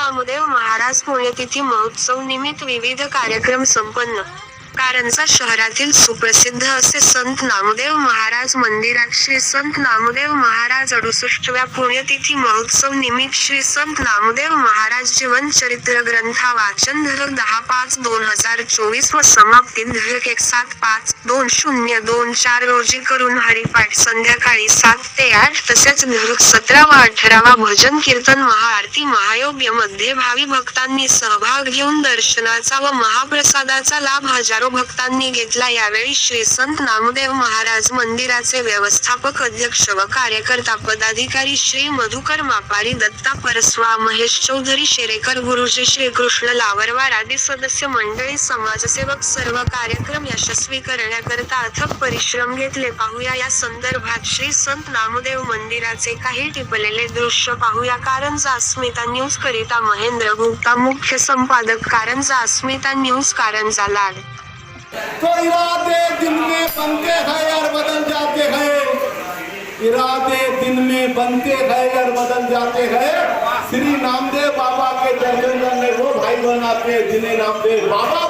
नामदेव महाराज पुण्यतिथी महोत्सव निमित्त विविध कार्यक्रम संपन्न. कारंजा शहरातील सुप्रसिद्ध असे संत नामदेव महाराज मंदिरात श्री संत नामदेव महाराज 68व्या पुण्यतिथी महोत्सव निमित्त श्री संत नामदेव महाराज जीवन चरित्र ग्रंथा वाचन दिनांक 10/5/2024 व समाप्ती दिनांक 1/7/5/2024 रोजी करून हरिपाठ संध्याकाळी 7 ते 8 तसेच दिनांक 17 व 18 भजन कीर्तन महाआरती महायोग्य मध्ये भावी भक्तांनी सहभाग घेऊन दर्शनाचा व महाप्रसादाचा लाभ हजारो भक्तांनी घेतला. यावेळी श्री संत नामदेव महाराज मंदिराचे व्यवस्थापक अध्यक्ष व कार्यकर्ता पदाधिकारी श्री मधुकर मापारी, दत्ता परस्वा, महेश चौधरी, शेरेकर गुरुजी, श्री कृष्ण लावरवार आदी सदस्य मंडळी, समाजसेवक सर्व कार्यक्रम यशस्वी करण्याकरता अथक परिश्रम घेतले. पाहूया या संदर्भात श्री संत नामदेव मंदिराचे काही टिपलेले दृश्य पाहूया. कारंजा अस्मिता न्यूज करिता महेंद्र गुप्ता, मुख्य संपादक कारंजा अस्मिता न्यूज कारंजा लाड. तो इरादे दिन में बनते हैं और बदल जाते हैं, इरादे दिन में बनते हैं और बदल जाते हैं. श्री नामदेव बाबा के दर्शन करने वो भाई बहन आते हैं जिन्हें नामदेव बाबा